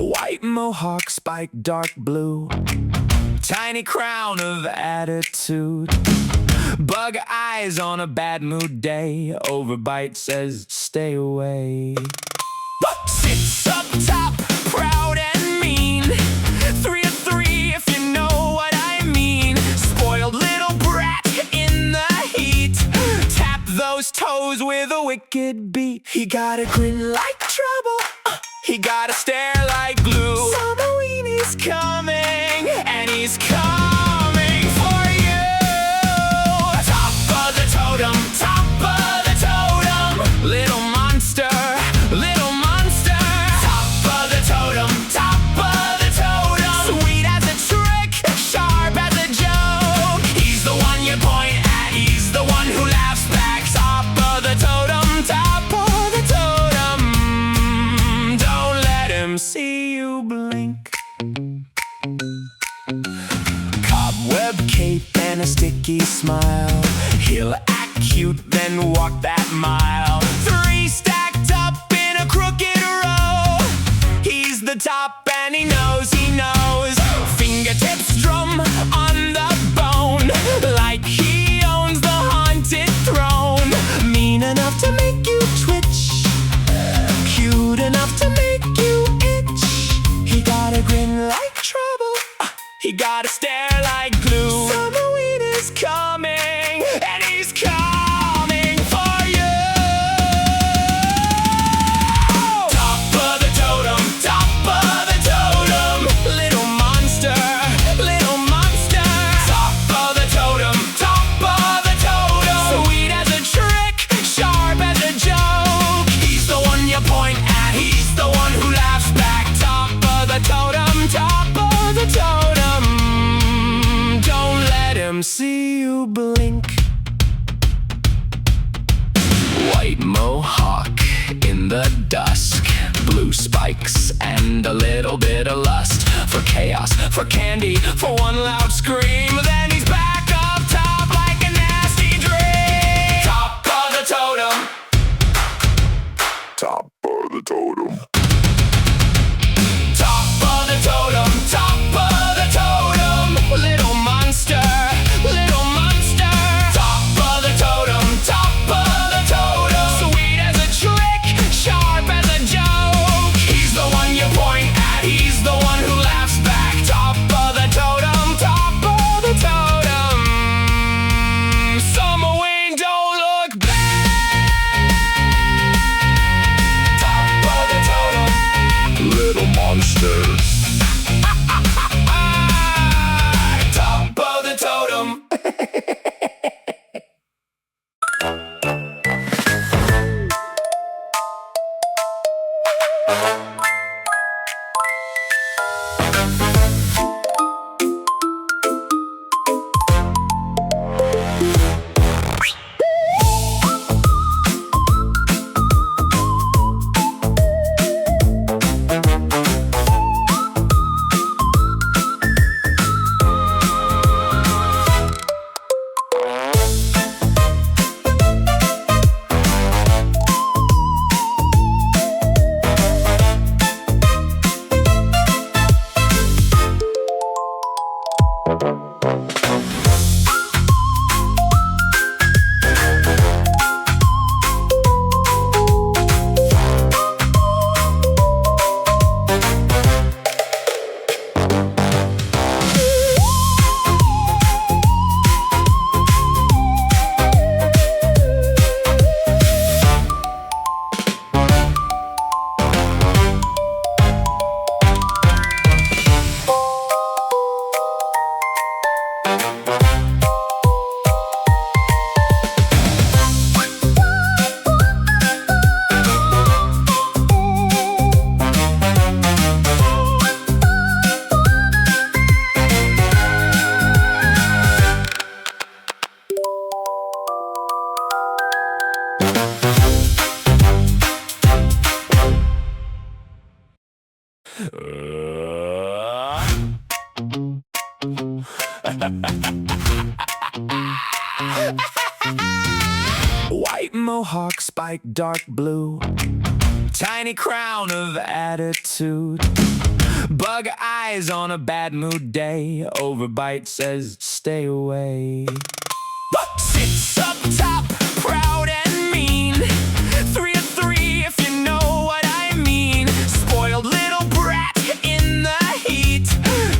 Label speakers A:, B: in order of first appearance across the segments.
A: White mohawk, spike dark blue, tiny crown of attitude, bug eyes on a bad mood day, overbite says stay away. Sits up top, proud and mean, 3 of 3 if you know what I mean. Spoiled little brat in the heat, tap those toes with a wicked beat. He got a grin like trouble, he got a stare like glue. Halloween is coming, and he's coming for you. Top of the totem, top of the totem, little monster, little monster. Top of the totem, top of the totem, sweet as a trick, sharp as a joke. He's the one you point at, he's the one who laughs back. Top of the totem, top of the totem, don't let him see you blink. Cobweb cape and a sticky smile, he'll act cute then walk that mile. 3 stacked up in a crooked row, he's the top and he knows, he knows. Fingertips drum on the bone, like he owns the haunted throne. Mean enough to make you twitch, cute enough to make you itch. He got a grin like trouble, he got a stare like glue. Halloween is coming, and he's coming for you. Top of the totem, top of the totem, little monster, little monster. Top of the totem, top of the totem, sweet as a trick, sharp as a joke. He's the one you point at, he's the one who laughs back. Top of the totem, top of the totem, don't let him see you blink. White mohawk in the dusk, blue spikes and a little bit of lust. For chaos, for candy, for one loud scream, then he's back up top like a nasty dream. Top of the totem, top of the totem, top of the totem, top of the totem, little monster, little monster. Top of the totem, top of the totem, sweet as a trick, sharp as a joke. He's the one you point at, he's the one who laughs back. Top of the totem, top of the totem, Summer Wayne, don't look back. Top of the totem, little monster. Top of the totem. White mohawk, spike dark blue, tiny crown of attitude, bug eyes on a bad mood day, overbite says stay away. Sits up top, proud and mean, 3 of 3 if you know what I mean. Spoiled little brat in the heat,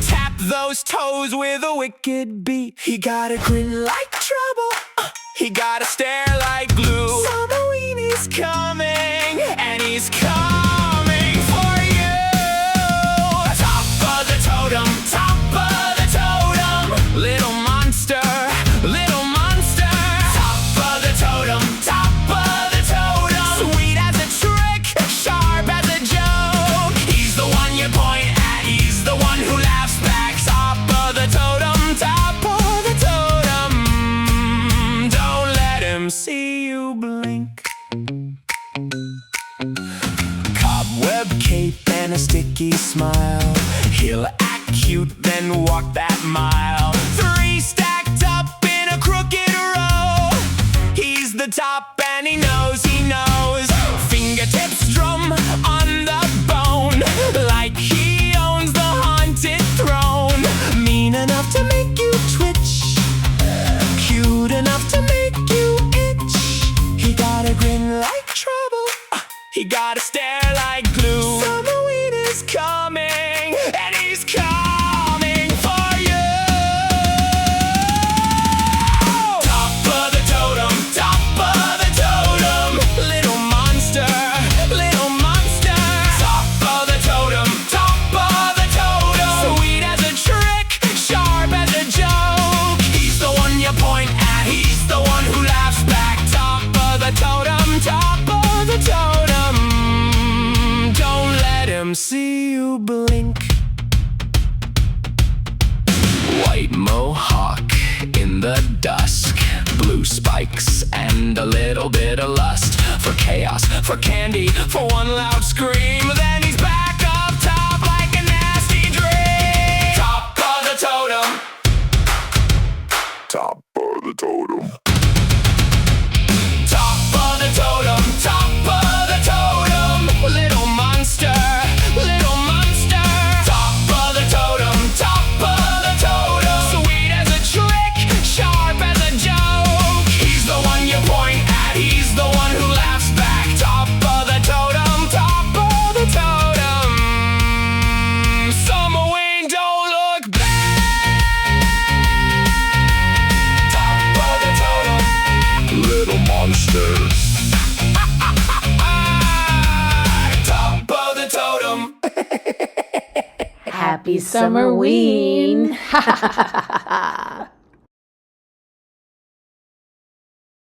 A: tap those toes with a wicked beat. He got a grin like trouble, he got a stare like glue. Halloween is coming, and he's coming for you. Top of the totem, top of the totem, little monster, little monster. Top of the totem, top of the totem, sweet as a trick, sharp as a joke. He's the one you point at, he's the one who laughs back. Top of the totem, top of the totem, don't let him see you blink. Cobweb cape and a sticky smile, he'll act cute then walk that mile. 3 stacked up in a crooked row, he's the top and he knows, he knows. Fingertips drum on the bone, like he owns the haunted throne. Mean enough to make you twitch, cute enough to make you itch. He got a grin like trouble, he got a stare like glue. Halloween is coming, and he's coming for you. Top of the totem, top of the totem, little monster, little monster. Top of the totem, top of the totem, sweet as a trick, sharp as a joke. He's the one you point at, he's the one who laughs back. Top of the totem, top of the totem, don't let him see you blink. White mohawk in the dusk, blue spikes and a little bit of lust. For chaos, for candy, for one loud scream, then he's back up top like a nasty dream. Top of the totem, top of the totem, top of the totem, top of the totem, little monster, little monster. Top of the totem, top of the totem, sweet as a trick, sharp as a joke. He's the one you point at, he's the one who laughs back. Top of the totem, top of the totem, Summer Wayne, don't look back. Top of the totem, little monster. Top of the totem.
B: Happy Summerween!